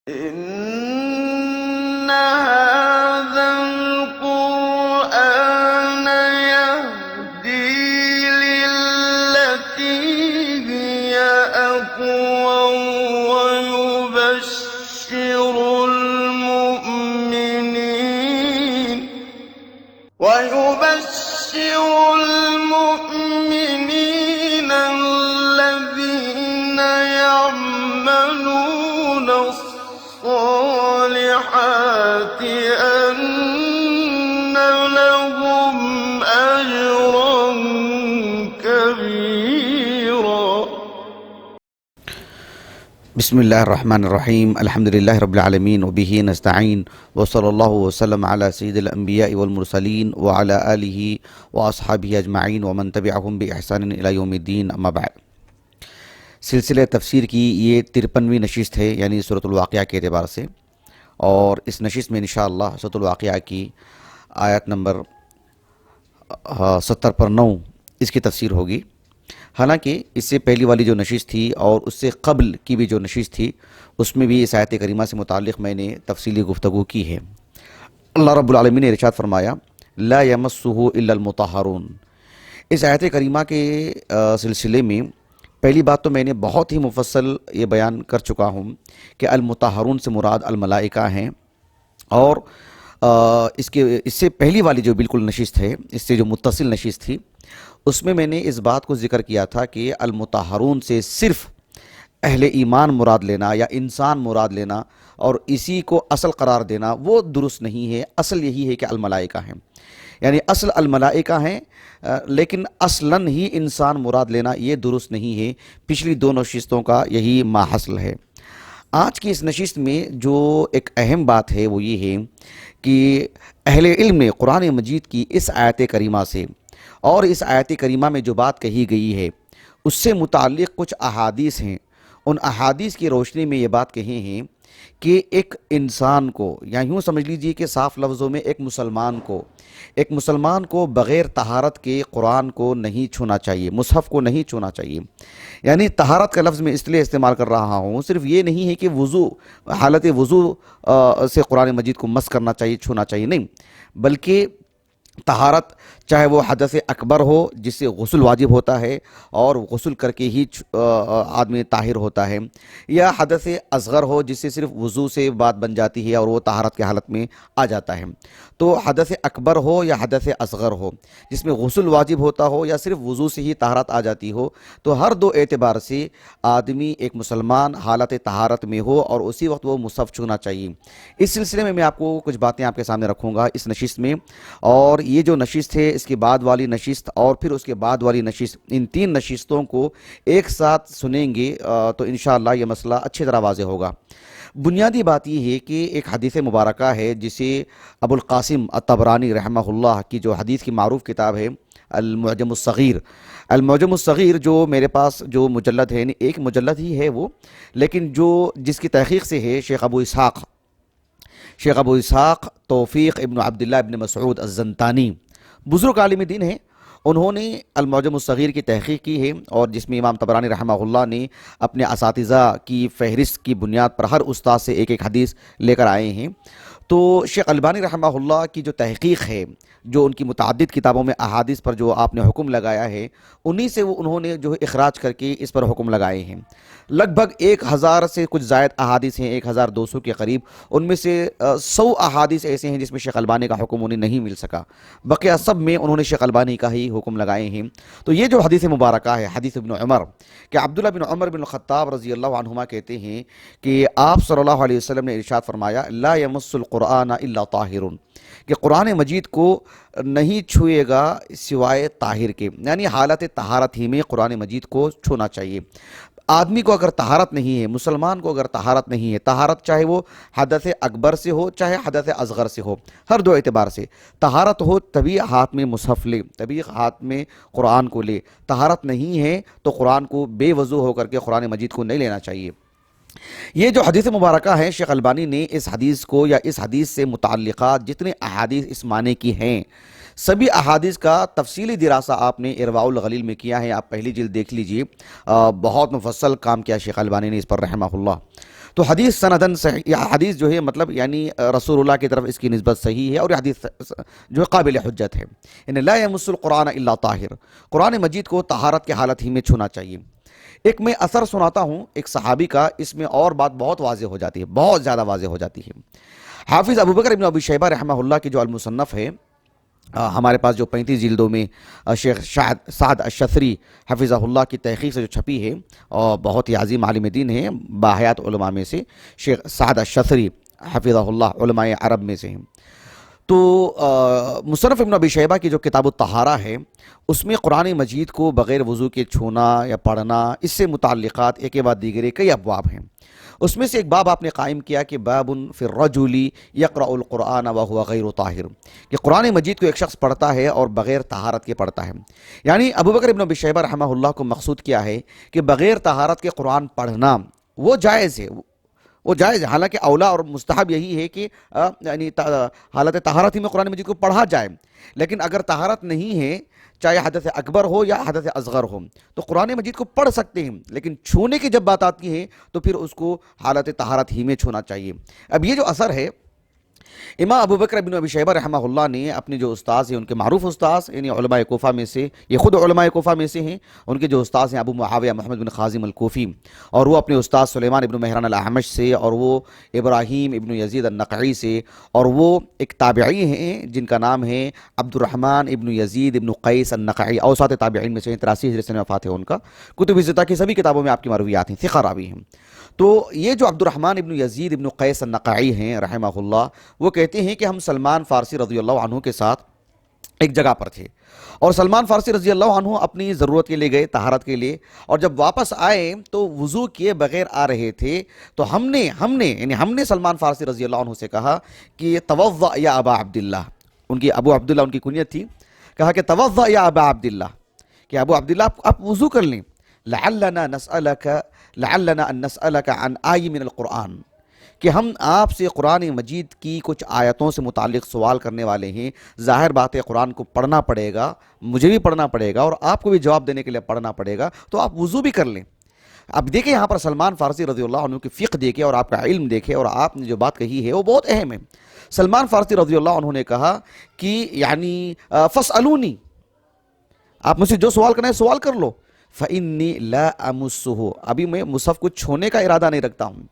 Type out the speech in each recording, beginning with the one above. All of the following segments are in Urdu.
إن هذا القرآن يهدي للتي هي أقوم ويبشر المؤمنين الذين يعملون الصالحات أن لهم أجرا كبيرا. بسم اللہ الرحمن الرحیم الحمدللہ رب العالمین وبہ نستعین وصلی اللہ وسلم علی سید الانبیاء والمرسلین وعلی آلہ واصحابہ اجمعین ومن تبعہم باحسان الی یوم الدین اما بعد. سلسلہ تفسیر کی یہ 53ویں نشست ہے، یعنی سورۃ الواقعہ کے اعتبار سے، اور اس نشست میں انشاءاللہ سورۃ الواقعہ کی آیت نمبر 70 پر 9 اس کی تفسیر ہوگی. حالانکہ اس سے پہلی والی جو نشست تھی اور اس سے قبل کی بھی جو نشست تھی اس میں بھی اس آیت کریمہ سے متعلق میں نے تفصیلی گفتگو کی ہے. اللہ رب العالمین نے ارشاد فرمایا لا یمسہ الا المطہرون. اس آیت کریمہ کے سلسلے میں پہلی بات تو میں نے بہت ہی مفصل یہ بیان کر چکا ہوں کہ المطہرون سے مراد الملائکہ ہیں، اور اس سے پہلی والی جو بالکل نشست ہے، اس سے جو متصل نشست تھی، اس میں نے اس بات کو ذکر کیا تھا کہ المطہرون سے صرف اہل ایمان مراد لینا یا انسان مراد لینا اور اسی کو اصل قرار دینا وہ درست نہیں ہے. اصل یہی ہے کہ الملائکہ ہیں، یعنی اصل الملائکہ ہیں، لیکن اصلاً ہی انسان مراد لینا یہ درست نہیں ہے. پچھلی دو نشستوں کا یہی ماحصل ہے. آج کی اس نشست میں جو ایک اہم بات ہے وہ یہ ہے کہ اہل علم نے قرآن مجید کی اس آیت کریمہ سے اور اس آیت کریمہ میں جو بات کہی گئی ہے اس سے متعلق کچھ احادیث ہیں. ان احادیث کی روشنی میں یہ بات کہی ہیں کہ ایک انسان کو، یا یوں سمجھ لیجئے کہ صاف لفظوں میں ایک مسلمان کو بغیر طہارت کے قرآن کو نہیں چھونا چاہیے، مصحف کو نہیں چھونا چاہیے. یعنی طہارت کا لفظ میں اس لیے استعمال کر رہا ہوں، صرف یہ نہیں ہے کہ حالت وضو سے قرآن مجید کو مس کرنا چاہیے، چھونا چاہیے، نہیں، بلکہ طہارت چاہے وہ حدث اکبر ہو جس سے غسل واجب ہوتا ہے اور غسل کر کے ہی آدمی طاہر ہوتا ہے، یا حدث اصغر ہو جس سے صرف وضو سے بات بن جاتی ہے اور وہ طہارت کی حالت میں آ جاتا ہے. تو حدث اکبر ہو یا حدث اصغر ہو جس میں غسل واجب ہوتا ہو یا صرف وضو سے ہی طہارت آ جاتی ہو، تو ہر دو اعتبار سے آدمی ایک مسلمان حالت طہارت میں ہو اور اسی وقت وہ مصحف چھونا چاہیے. اس سلسلے میں آپ کو کچھ باتیں آپ کے سامنے رکھوں گا اس نشست میں، اور یہ جو نشست ہے اس کے بعد والی نشست اور پھر اس کے بعد والی نشست، ان تین نشستوں کو ایک ساتھ سنیں گے تو انشاءاللہ یہ مسئلہ اچھی طرح واضح ہوگا. بنیادی بات یہ ہے کہ ایک حدیث مبارکہ ہے جسے ابو القاسم الطبرانی رحمہ اللہ کی جو حدیث کی معروف کتاب ہے المعجم الصغیر جو میرے پاس جو مجلد ہے، یعنی ایک مجلد ہی ہے وہ، لیکن جس کی تحقیق سے ہے شیخ ابو اسحاق توفیق ابن عبداللہ ابن مسعود الزنتانی، بزرگ عالم دین ہیں. انہوں نے المعجم الصغیر کی تحقیق کی ہے، اور جس میں امام طبرانی رحمہ اللہ نے اپنے اساتذہ کی فہرست کی بنیاد پر ہر استاد سے ایک ایک حدیث لے کر آئے ہیں. تو شیخ البانی رحمہ اللہ کی جو تحقیق ہے، جو ان کی متعدد کتابوں میں احادیث پر جو آپ نے حکم لگایا ہے، انہی سے انہوں نے جو اخراج کر کے اس پر حکم لگائے ہیں. لگ بھگ 1000 سے کچھ زائد احادیث ہیں، 1200 کے قریب. ان میں سے 100 احادیث ایسے ہیں جس میں شیخ البانی کا حکم انہیں نہیں مل سکا، بقیہ سب میں انہوں نے شیخ البانی کا ہی حکم لگائے ہیں. تو یہ جو حدیث مبارکہ ہے حدیث ابن عمر، کہ عبداللہ بن عمر بن الخطاب رضی اللہ عنہما کہتے ہیں کہ آپ صلی اللہ علیہ وسلم نے ارشاد فرمایا لا یمس القرآن الا طاہر، کہ قرآن مجید کو نہیں چھوئے گا سوائے طاہر کے، یعنی حالت طہارت ہی میں قرآن مجید کو چھونا چاہیے. آدمی کو اگر طہارت نہیں ہے، مسلمان کو اگر طہارت نہیں ہے، طہارت چاہے وہ حدث اکبر سے ہو چاہے حدث اصغر سے ہو، ہر دو اعتبار سے طہارت ہو تبھی ہاتھ میں مصحف لے، تبھی ہاتھ میں قرآن کو لے. طہارت نہیں ہے تو قرآن کو بے وضو ہو کر کے قرآن مجید کو نہیں لینا چاہیے. یہ جو حدیث مبارکہ ہے، شیخ البانی نے اس حدیث کو یا اس حدیث سے متعلقات جتنے احادیث اس معنی کی ہیں، سبھی احادیث کا تفصیلی دراسہ آپ نے ارواء الغلیل میں کیا ہے. آپ پہلی جلد دیکھ لیجئے، بہت مفصل کام کیا شیخ البانی نے اس پر رحمہ اللہ. تو حدیث سندن صحیح، یہ حدیث جو ہے مطلب یعنی رسول اللہ کی طرف اس کی نسبت صحیح ہے، اور یہ حدیث جو ہے قابل حجت ہے. یعنی لا یمس القرآن الا طاہر، قرآن مجید کو طہارت کی حالت ہی میں چھونا چاہیے. ایک میں اثر سناتا ہوں ایک صحابی کا، اس میں اور بات بہت واضح ہو جاتی ہے، بہت زیادہ واضح ہو جاتی ہے. حافظ ابو بکر ابن ابی شیبہ رحمہ اللہ کی جو المصنف ہے، ہمارے پاس جو 35 جلدوں میں شیخ سعد الشثری حفظہ اللہ کی تحقیق سے جو چھپی ہے، اور بہت ہی عظیم عالم دین ہے، باحیات علماء میں سے شیخ سعد الشثری حفظہ اللہ علماء عرب میں سے ہیں. تو مصنف ابن ابی شیبہ کی جو کتاب الطہارہ ہے، اس میں قرآن مجید کو بغیر وضو کے چھونا یا پڑھنا، اس سے متعلقات ایک کے بعد دیگرے کئی ابواب ہیں. اس میں سے ایک باب آپ نے قائم کیا کہ باب فی الرجل یقرأ القرآن وهو غیر طاہر، کہ قرآن مجید کو ایک شخص پڑھتا ہے اور بغیر طہارت کے پڑھتا ہے. یعنی ابو بکر ابن ابی شیبہ رحمہ اللہ کو مقصود کیا ہے کہ بغیر طہارت کے قرآن پڑھنا وہ جائز ہے، وہ جائز ہے. حالانکہ اولا اور مستحب یہی ہے کہ یعنی حالت طہارت ہی میں قرآن مجید کو پڑھا جائے، لیکن اگر طہارت نہیں ہے، چاہے حدث اکبر ہو یا حدث اصغر ہو، تو قرآن مجید کو پڑھ سکتے ہیں، لیکن چھونے کی جب بات آتی ہے تو پھر اس کو حالت طہارت ہی میں چھونا چاہیے. اب یہ جو اثر ہے، امام ابو بکر بن ابی شیبہ رحمہ اللہ نے اپنے جو استاذ ہیں، ان کے معروف استاذ یعنی علماء کوفہ میں سے، یہ خود علماء کوفہ میں سے ہیں، ان کے جو استاذ ہیں ابو معاویہ محمد بن خازم الکوفی، اور وہ اپنے استاذ سلیمان ابن مہران الاعمش سے، اور وہ ابراہیم ابن یزید النقعی سے، اور وہ ایک تابعی ہیں جن کا نام ہے عبد الرحمن ابن یزید ابن قیس النقعی، اوساط تابعین میں سے 83 ہجری سے وفات ہے ان کا. کتب ستہ کی سبھی کتابوں میں آپ کی مرویات ہیں، ثقہ راوی ہیں. تو یہ جو عبد الرحمن ابن یزید ابن قیس النقعی ہیں رحمہ اللہ، وہ کہتے ہیں کہ ہم سلمان فارسی رضی اللہ عنہ کے ساتھ ایک جگہ پر تھے، اور سلمان فارسی رضی اللہ عنہ اپنی ضرورت کے لیے گئے، طہارت کے لیے، اور جب واپس آئے تو وضو کیے بغیر آ رہے تھے. تو ہم نے سلمان فارسی رضی اللہ عنہ سے کہا کہ توضأ یا ابا عبداللہ، ان کی ابو عبداللہ ان کی کنیت تھی، کہا کہ توضأ یا ابا عبداللہ، کہ ابو عبداللہ آپ وضو کر لیں، لعلنا ان نسألک عن آئی من القرآن، کہ ہم آپ سے قرآن مجید کی کچھ آیتوں سے متعلق سوال کرنے والے ہیں. ظاہر بات ہے قرآن کو پڑھنا پڑے گا، مجھے بھی پڑھنا پڑے گا، اور آپ کو بھی جواب دینے کے لیے پڑھنا پڑے گا، تو آپ وضو بھی کر لیں. اب دیکھیں یہاں پر سلمان فارسی رضی اللہ عنہ کی فقہ دیکھیں اور آپ کا علم دیکھیں، اور آپ نے جو بات کہی ہے وہ بہت اہم ہے. سلمان فارسی رضی اللہ عنہ نے کہا کہ یعنی فاسألونی، آپ مجھ سے جو سوال کرنا ہے سوال کر لو. فإنی لا امسہ، ابھی میں مصحف کو چھونے کا ارادہ نہیں رکھتا ہوں.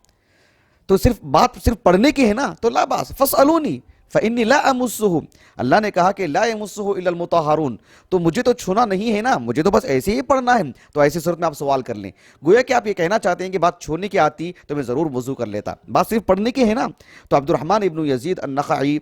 تو بات صرف پڑھنے کی ہے نا، تو لا باس، فاسألونی فإنی لا امسہ. اللہ نے کہا کہ لا یمسہ الا المطہرون، تو مجھے تو چھونا نہیں ہے نا، مجھے تو بس ایسے ہی پڑھنا ہے. تو ایسی صورت میں آپ سوال کر لیں. گویا کہ آپ یہ کہنا چاہتے ہیں کہ بات چھونے کی آتی تو میں ضرور وضو کر لیتا، بات صرف پڑھنے کی ہے نا. تو عبد الرحمن ابن یزید النخعی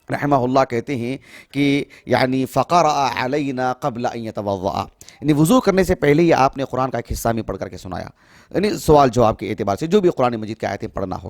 رحمہ اللہ کہتے ہیں کہ یعنی فقرأ علینا قبل ان یتوضأ، یعنی وضو کرنے سے پہلے ہی آپ نے قرآن کا ایک حصہ میں پڑھ کر کے سنایا، یعنی سوال جواب کے اعتبار سے جو بھی قرآن مجید کی آیتیں پڑھنا ہو.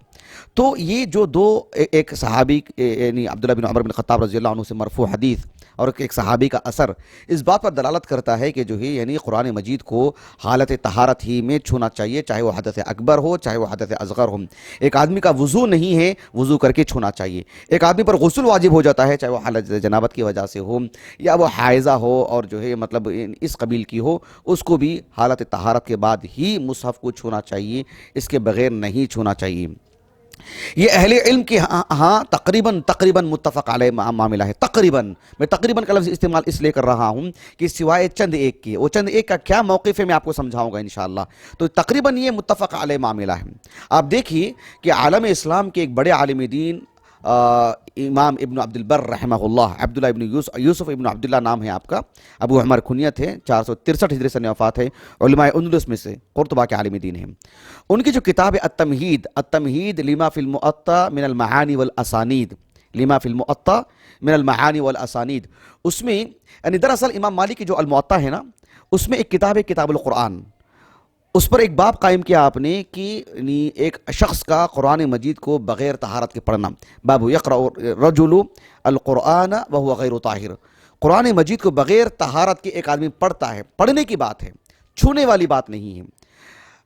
تو یہ جو دو، ایک صحابی یعنی عبداللہ بن عمر بن خطاب رضی اللہ عنہ سے مرفوع حدیث، اور ایک صحابی کا اثر، اس بات پر دلالت کرتا ہے کہ جو ہے یعنی قرآن مجید کو حالت طہارت ہی میں چھونا چاہیے، چاہے وہ حدث اکبر ہو چاہے وہ حدث اصغر ہو. ایک آدمی کا وضو نہیں ہے، وضو کر کے چھونا چاہیے. ایک آدمی پر غسل واجب ہو جاتا ہے، چاہے وہ حالت جنابت کی وجہ سے ہو یا وہ حائضہ ہو اور جو ہے مطلب اس قبیل کی ہو، اس کو بھی حالت طہارت کے بعد ہی مصحف کو چھونا چاہیے، اس کے بغیر نہیں چھونا چاہیے. یہ اہل علم کی ہاں تقریباً متفق علیہ معاملہ ہے. میں تقریباً کا لفظ استعمال اس لیے کر رہا ہوں کہ سوائے چند ایک کی، وہ چند ایک کا کیا موقف ہے میں آپ کو سمجھاؤں گا انشاءاللہ. تو تقریباً یہ متفق علیہ معاملہ ہے. آپ دیکھیے کہ عالم اسلام کے ایک بڑے عالم دین امام ابن عبد البر رحمہ اللہ، عبداللہ ابن یوسف ابن عبداللہ نام ہے آپ کا، ابو عمر کنیت ہے، 463 ہجری سے وفات ہے، علماء اندلس میں سے قرطبہ کے عالم دین ہیں. ان کی جو کتاب ہے التمہید لما فی المؤطا من المعانی والاسانید، اس میں یعنی دراصل امام مالک کی جو المؤطا ہے نا، اس میں ایک کتاب ہے کتاب القرآن، اس پر ایک باب قائم کیا آپ نے کہ ایک شخص کا قرآن مجید کو بغیر طہارت کے پڑھنا. باب یقرأ الرجل القرآن وهو غیر طاہر، قرآن مجید کو بغیر طہارت کے ایک آدمی پڑھتا ہے، پڑھنے کی بات ہے، چھونے والی بات نہیں ہے.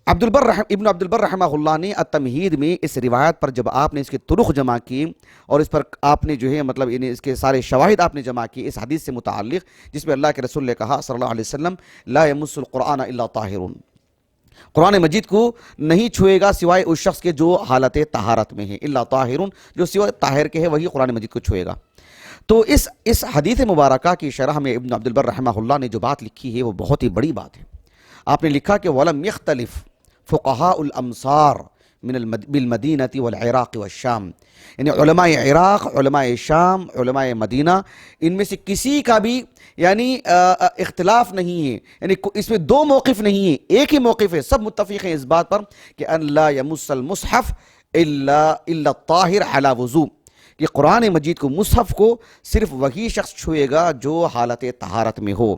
ابن عبد البر رحمہ اللہ نے التمہید میں اس روایت پر جب آپ نے اس کے طرق جمع کی اور اس پر آپ نے جو ہے مطلب اس کے سارے شواہد آپ نے جمع کی اس حدیث سے متعلق، جس میں اللہ کے رسول نے کہا صلی اللہ علیہ وسلم لا یمس القرآن الا طاہرون، قرآن مجید کو نہیں چھوئے گا سوائے اس شخص کے جو حالت طہارت میں ہے، الا طاہرون، جو سوائے طاہر کے ہے وہی قرآن مجید کو چھوئے گا۔ تو اس حدیث مبارکہ کی شرح میں ابن عبد البر رحمہ اللہ نے جو بات لکھی ہے وہ بہت ہی بڑی بات ہے۔ آپ نے لکھا کہ وَلَمْ يَخْتَلِفْ فُقَهَاءُ الْأَمْصَارِ بالمدینہ والعراق والشام، یعنی علماء عراق، علماء شام، علماء مدینہ، ان میں سے کسی کا بھی یعنی اختلاف نہیں ہے، یعنی اس میں دو موقف نہیں ہے، ایک ہی موقف ہے، سب متفق ہیں اس بات پر کہ ان لا یمس المصحف الا الطاہر علی وضو، کہ قرآن مجید کو، مصحف کو صرف وہی شخص چھوئے گا جو حالت طہارت میں ہو،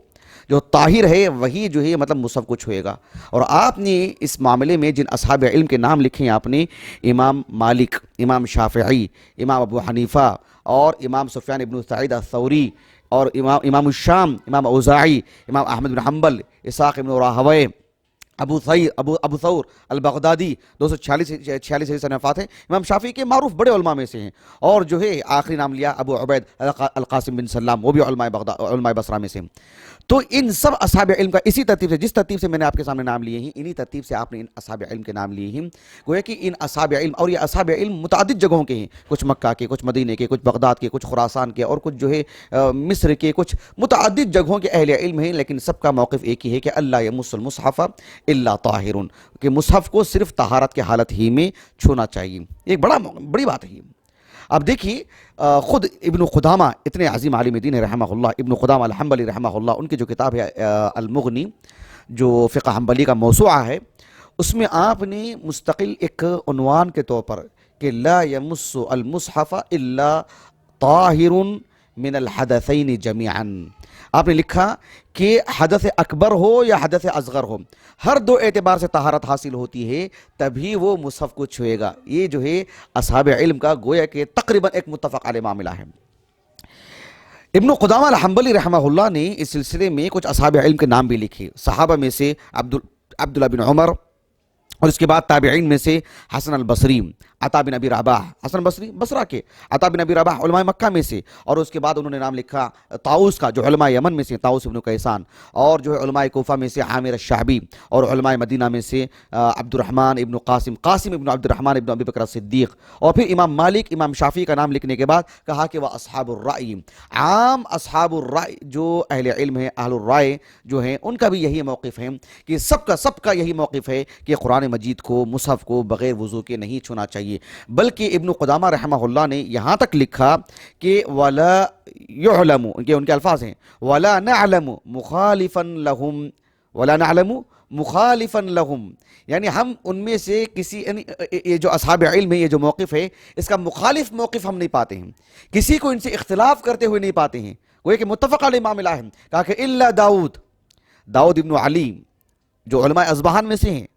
جو طاہر ہے وہی جو ہے مطلب مصحف کو چھوئے گا۔ اور آپ نے اس معاملے میں جن اصحاب علم کے نام لکھے ہیں، آپ نے امام مالک، امام شافعی، امام ابو حنیفہ اور امام سفیان ابن سعید الثوری اور امام الشام، امام اوزاعی، امام احمد بن حنبل، اسحاق ابن راہویہ، ابو ثور البغدادی، 246 حدیث وفات ہے، امام شافعی کے معروف بڑے علماء میں سے ہیں، اور جو ہے آخری نام لیا ابو عبید القاسم بن سلام، وہ بھی علماء بصرہ میں سے۔ تو ان سب اصحاب علم کا اسی ترتیب سے، جس ترتیب سے میں نے آپ کے سامنے نام لیے ہیں، انہی ترتیب سے آپ نے ان اصحاب علم کے نام لیے ہیں، گویا کہ ان اصحاب علم، اور یہ اصحاب علم متعدد جگہوں کے ہیں، کچھ مکہ کے، کچھ مدینے کے، کچھ بغداد کے، کچھ خراسان کے، اور کچھ جو ہے مصر کے، کچھ متعدد جگہوں کے اہل علم ہیں، لیکن سب کا موقف ایک ہی ہے کہ اللہ یمس المصحف الا طاہرون، کہ مصحف کو صرف طہارت کی حالت ہی میں چھونا چاہیے۔ ایک بڑی بات ہے۔ اب دیکھیے خود ابن قدامہ، اتنے عظیم عالم دین رحمہ اللہ، ابن قدامہ الحنبلی رحمہ اللہ، ان کی جو کتاب ہے المغنی، جو فقہ حنبلی کا موسوعہ ہے، اس میں آپ نے مستقل ایک عنوان کے طور پر کہ لا یمس المصحف الا طاہر من الحدثین جمیعا، آپ نے لکھا کہ حدث اکبر ہو یا حدث اصغر ہو، ہر دو اعتبار سے طہارت حاصل ہوتی ہے تبھی وہ مصحف کو چھوئے گا۔ یہ جو ہے اصحاب علم کا گویا کہ تقریباً ایک متفق علیہ معاملہ ہے۔ ابن قدامہ الحنبلی رحمہ اللہ نے اس سلسلے میں کچھ اصحاب علم کے نام بھی لکھے، صحابہ میں سے عبداللہ بن عمر، اور اس کے بعد تابعین میں سے حسن البصری، عطا بن ابی رباح، حسن بصری بصرہ کے، عطا بن ابی رباح علماء مکہ میں سے، اور اس کے بعد انہوں نے نام لکھا طاؤس کا جو علماء یمن میں سے، طاؤس ابن کیسان، اور جو ہے علماء کوفہ میں سے عامر الشعبی، اور علماء مدینہ میں سے عبد الرحمن ابن قاسم ابن عبد الرحمن ابن ابی بکر صدیق، اور پھر امام مالک، امام شافعی کا نام لکھنے کے بعد کہا کہ وہ اصحاب الرأی، عام اصحاب الرأی جو اہل علم ہیں، اہل الرائے جو ہیں، ان کا بھی یہی موقف ہے کہ سب کا یہی موقف ہے کہ قرآن مجید کو، مصحف کو بغیر وضو کے نہیں چھونا چاہیے۔ بلکہ ابن قدامہ رحمہ اللہ نے یہاں تک لکھا کہ وَلَا يُعْلَمُ، ان کے الفاظ ہیں وَلَا نَعْلَمُ مُخَالِفًا لَهُمْ، وَلَا نَعْلَمُ مُخَالِفًا لَهُمْ، یعنی ہم ان میں سے کسی، یعنی یہ جو اصحاب علم ہے، یہ جو موقف ہے، اس کا مخالف موقف ہم نہیں پاتے ہیں، کسی کو ان سے اختلاف کرتے ہوئے نہیں پاتے ہیں، وہ ایک متفق علیہ معاملہ ہے۔ کہا کہ الا داؤد ابن علی، جو علماء اصبہان میں سے ہیں،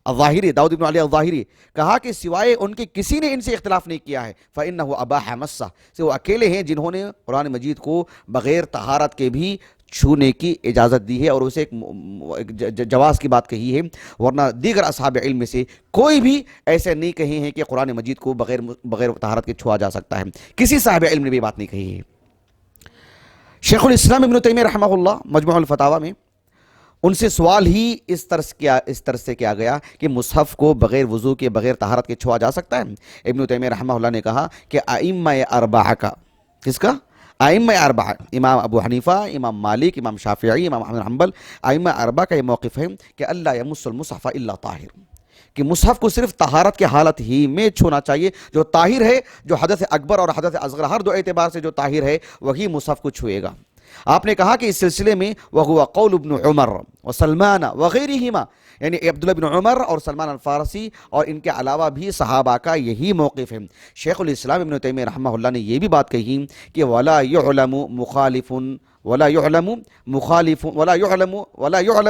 الظاہری، داؤد ابن علی الظاہری، کہا کہ سوائے ان کے کسی نے ان سے اختلاف نہیں کیا ہے، فَإِنَّهُ أَبَاحَ مَسَّهُ، سے وہ اکیلے ہیں جنہوں نے قرآن مجید کو بغیر طہارت کے بھی چھونے کی اجازت دی ہے، اور اسے ایک جواز کی بات کہی ہے، ورنہ دیگر اصحاب علم میں سے کوئی بھی ایسے نہیں کہے ہیں کہ قرآن مجید کو بغیر طہارت کے چھوا جا سکتا ہے، کسی صاحب علم نے بھی بات نہیں کہی ہے۔ شیخ الاسلام ابن تیمیہ رحمہ اللہ مجموع الفتاوی میں ان سے سوال ہی اس طرح سے کیا گیا کہ مصحف کو بغیر وضو کے، بغیر طہارت کے چھوا جا سکتا ہے؟ ابن تیمیہ رحمہ اللہ نے کہا کہ ائمہ اربعہ کا، کس کا؟ ائمہ اربعہ، امام ابو حنیفہ، امام مالک، امام شافعی، امام احمد بن حنبل، ائمہ اربعہ کا یہ موقف ہے کہ اللہ یمس المصحف الا طاہر، کہ مصحف کو صرف طہارت کی حالت ہی میں چھونا چاہیے، جو طاہر ہے، جو حدث اکبر اور حدث اصغر ہر دو اعتبار سے جو طاہر ہے وہی مصحف کو چھوئے گا۔ آپ نے کہا کہ اس سلسلے میں وَهُوَ قَوْلُ ابن عمر وسلمان وغیرہما، یعنی عبداللہ بن عمر اور سلمان الفارسی اور ان کے علاوہ بھی صحابہ کا یہی موقف ہے۔ شیخ الاسلام ابن تیمیہ رحمہ اللہ نے یہ بھی بات کہی کہ وَلَا يُعْلَمُ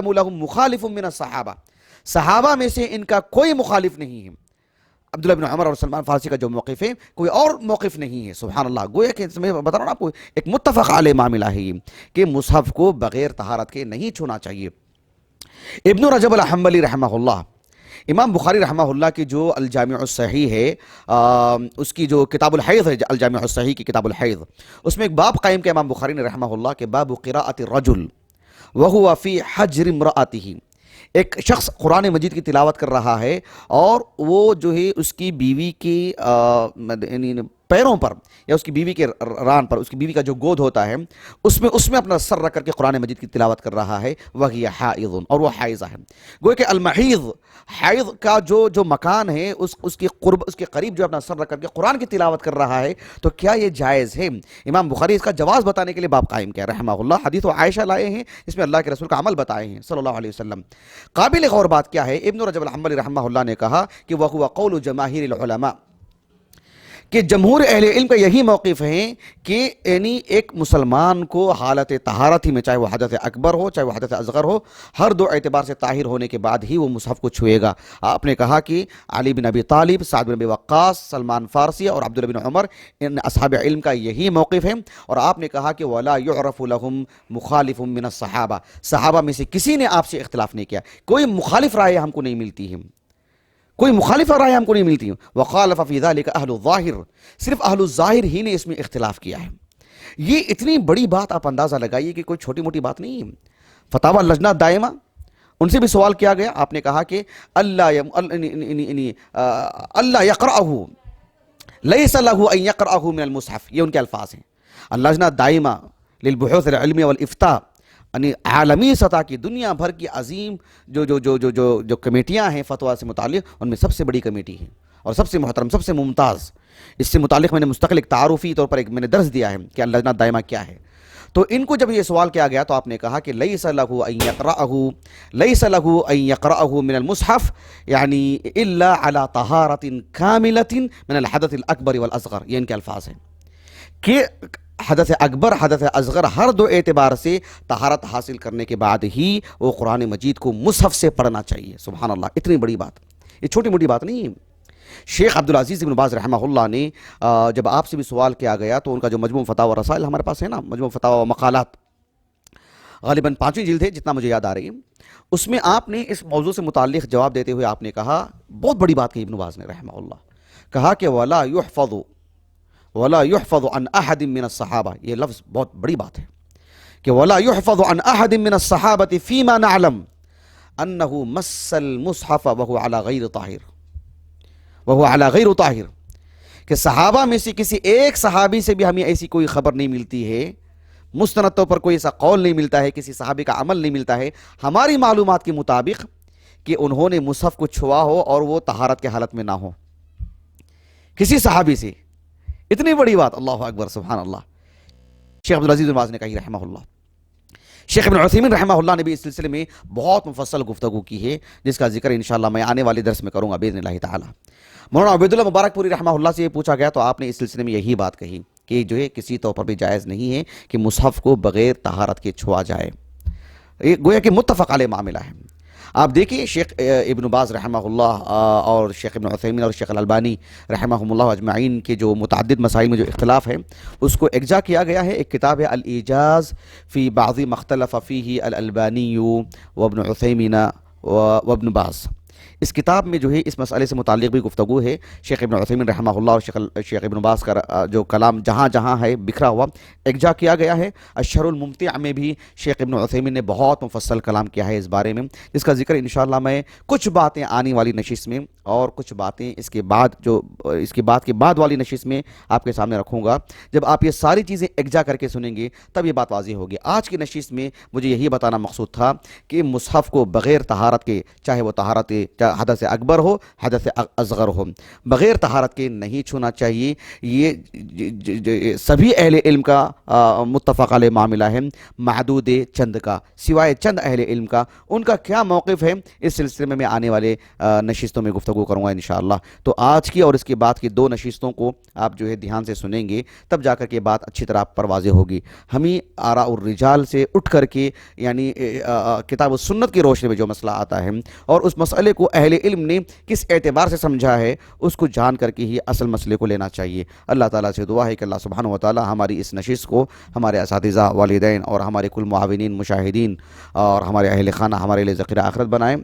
لَهُمْ مُخَالِفٌ مِّنَ الصَّحَابَہ، صحابہ میں سے ان کا کوئی مخالف نہیں ہے۔ عبداللہ بن عمر اور سلمان فارسی کا جو موقف ہے کوئی اور موقف نہیں ہے، سبحان اللہ، گویا کہ میں بتا رہا ہوں آپ کو ایک متفق علیہ معاملہ ہے یہ کہ مصحف کو بغیر طہارت کے نہیں چھونا چاہیے۔ ابن رجب الحنبلی رحمہ اللہ، امام بخاری رحمہ اللہ کی جو الجامع الصحیح ہے، اس کی جو کتاب الحیض ہے، الجامع الصحیح کی کتاب الحیض، اس میں ایک باب قائم کیا امام بخاری نے رحمہ اللہ کہ باب قراءۃ الرجل وهو فی حجر امرأته، ایک شخص قرآن مجید کی تلاوت کر رہا ہے اور وہ جو ہے اس کی بیوی کی یعنی پیروں پر یا اس کی بیوی کے ران پر، اس کی بیوی کا جو گود ہوتا ہے اس میں اپنا سر رکھ کر کے قرآن مجید کی تلاوت کر رہا ہے، وہی حائض، اور وہ حائضہ ہے۔ گویا کہ المحیض، حائض کا جو مکان ہے اس کے قریب جو اپنا سر رکھ کر کے قرآن کی تلاوت کر رہا ہے، تو کیا یہ جائز ہے؟ امام بخاری اس کا جواز بتانے کے لیے باب قائم کیا رحمہ اللہ، حدیث عائشہ لائے ہیں جس میں اللہ کے رسول کا عمل بتائے ہیں صلی اللہ علیہ وسلم۔ قابل غور بات کیا ہے، ابن رجب الحنبلی رحمہ اللہ نے کہا کہ وَهُوَ قَوْلُ جَمَاهِرِ الْعُلَمَاء، کہ جمہور اہل علم کا یہی موقف ہے کہ یعنی ایک مسلمان کو حالت طہارت ہی میں، چاہے وہ حدث اکبر ہو چاہے وہ حدث اصغر ہو، ہر دو اعتبار سے طاہر ہونے کے بعد ہی وہ مصحف کو چھوئے گا۔ آپ نے کہا کہ علی بن ابی طالب، سعد بن ابی وقاص، سلمان فارسی اور عبداللہ بن عمر، ان اصحاب علم کا یہی موقف ہے، اور آپ نے کہا کہ وَلَا يُعْرَفُ لَهُمْ مُخَالِفٌ مِّنَ الصَّحَابَہ، صحابہ میں سے کسی نے آپ سے اختلاف نہیں کیا، کوئی مخالف رائے ہم کو نہیں ملتی ہے، کوئی مخالف رائے ہم کو نہیں ملتی۔ وَقَالَ فَفِي ذَلِكَ أَهْلُ الظَّاهِرِ، صرف اہل الظاہر ہی نے اس میں اختلاف کیا ہے۔ یہ اتنی بڑی بات آپ اندازہ لگائیے کہ کوئی چھوٹی موٹی بات نہیں ہے۔ فتاوی لجنہ دائمہ، ان سے بھی سوال کیا گیا، آپ نے کہا کہ اللہ یقرأہ لیس لہ ان یقرأہ من المصحف، یہ ان کے الفاظ ہیں۔ اللجنہ دائمہ للبحوث العلمیہ والافتاء، یعنی عالمی سطح کی، دنیا بھر کی عظیم جو کمیٹیاں ہیں فتویٰ سے متعلق، ان میں سب سے بڑی کمیٹی ہے اور سب سے محترم، سب سے ممتاز۔ اس سے متعلق میں نے مستقل ایک تعارفی طور پر میں نے درس دیا ہے کہ اللجنہ دائمہ کیا ہے۔ تو ان کو جب یہ سوال کیا گیا تو آپ نے کہا کہ لیس لہ ان یقرأہ من المصحف یعنی الا علی طہارۃ کاملۃ من الحدث الاکبر والاصغر، یہ ان کے الفاظ ہیں کہ حدث اکبر حدث اصغر ہر دو اعتبار سے طہارت حاصل کرنے کے بعد ہی وہ قرآن مجید کو مصحف سے پڑھنا چاہیے۔ سبحان اللہ، اتنی بڑی بات، یہ چھوٹی موٹی بات نہیں ہے۔ شیخ عبدالعزیز بن باز رحمہ اللہ نے جب آپ سے بھی سوال کیا گیا تو ان کا جو مجموع فتاوی و رسائل ہمارے پاس ہے نا، مجموع فتاوی و مقالات، غالباً 5ویں جلد ہے جتنا مجھے یاد آ رہی ہے، اس میں آپ نے اس موضوع سے متعلق جواب دیتے ہوئے آپ نے کہا، بہت بڑی بات کہی ابن باز نے رحمہ اللہ، کہا کہ وَلَا يُحْفَظُ عَنْ أَحَدٍ مِّنَ الصَّحَابَةِ، یہ لفظ بہت بڑی بات ہے کہ وَلَا يُحْفَظُ عَنْ أَحَدٍ مِّنَ الصَّحَابَةِ فِيمَا نَعْلَمُ أَنَّهُ مَسَّ الْمُصْحَفَ وَهُوَ عَلَى غَيْرِ طَاهِرٍ، کہ صحابہ میں سے کسی ایک صحابی سے بھی ہمیں ایسی کوئی خبر نہیں ملتی ہے، مستند طور پر کوئی ایسا قول نہیں ملتا ہے، کسی صحابی کا عمل نہیں ملتا ہے ہماری معلومات کے مطابق کہ انہوں نے مصحف کو چھوا ہو اور وہ طہارت کے حالت میں نہ ہو، کسی صحابی سے۔ اتنی بڑی بات، اللہ اکبر، سبحان اللہ۔ شیخ عبدالعزیز بن باز نے کہی رحمہ اللہ۔ شیخ ابن عثیمین رحمہ اللہ نے بھی اس سلسلے میں بہت مفصل گفتگو کی ہے، جس کا ذکر انشاءاللہ میں آنے والے درس میں کروں گا باذن اللہ تعالی۔ مولانا عبید اللہ مبارک پوری رحمہ اللہ سے یہ پوچھا گیا تو آپ نے اس سلسلے میں یہی بات کہی کہ جو ہے کسی طور پر بھی جائز نہیں ہے کہ مصحف کو بغیر طہارت کے چھوا جائے، یہ گویا کہ متفق علیہ معاملہ ہے۔ آپ دیکھیے شیخ ابن باز رحمہ اللہ اور شیخ ابن عثیمین اور شیخ الالبانی رحمہم اللہ اجمعین کے جو متعدد مسائل میں جو اختلاف ہے اس کو یکجا کیا گیا ہے۔ ایک کتاب ہے الایجاز فی بعض ما اختلف فیہ الالبانی وابن عثیمین وابن باز، اس کتاب میں جو ہے اس مسئلے سے متعلق بھی گفتگو ہے۔ شیخ ابن عثیمین رحمہ اللہ اور شیخ ابن باز کا جو کلام جہاں جہاں ہے بکھرا ہوا یکجا کیا گیا ہے۔ الشرح الممتع میں بھی شیخ ابن عثیمین نے بہت مفصل کلام کیا ہے اس بارے میں، جس کا ذکر انشاءاللہ میں کچھ باتیں آنے والی نشست میں اور کچھ باتیں اس کے بعد والی نشست میں آپ کے سامنے رکھوں گا۔ جب آپ یہ ساری چیزیں یکجا کر کے سنیں گے تب یہ بات واضح ہوگی۔ آج کی نشست میں مجھے یہی بتانا مقصود تھا کہ مصحف کو بغیر طہارت کے، چاہے وہ طہارت حدث اکبر ہو حدث اصغر ہو، بغیر طہارت کے نہیں چھونا چاہیے۔ یہ سبھی اہل علم کا متفق علیہ معاملہ ہے، معدود چند کا، سوائے چند اہل علم کا، ان کا کیا موقف ہے اس سلسلے میں آنے والے نشستوں میں گفتگو کروں گا انشاءاللہ۔ تو آج کی اور اس کے بعد کی 2 نشستوں کو آپ جو ہے دھیان سے سنیں گے تب جا کر کے بات اچھی طرح پر واضح ہوگی۔ ہمیں آراء الرجال سے اٹھ کر کے یعنی کتاب و سنت کی روشنی میں جو مسئلہ آتا ہے اور اس مسئلے کو اہل علم نے کس اعتبار سے سمجھا ہے اس کو جان کر کے ہی اصل مسئلے کو لینا چاہیے۔ اللہ تعالیٰ سے دعا ہے کہ اللہ سبحانہ و تعالیٰ ہماری اس نشست کو ہمارے اساتذہ، والدین اور ہمارے کل معاونین، مشاہدین اور ہمارے اہل خانہ ہمارے لیے ذخیرہ آخرت بنائیں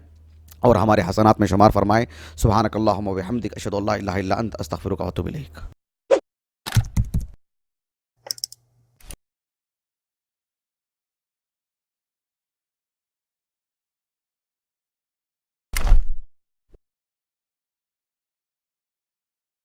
اور ہمارے حسنات میں شمار فرمائیں۔ سبحانک اللہم و بحمدک، اشہد ان لا الہ الا انت، استغفرک و اتوب الیک۔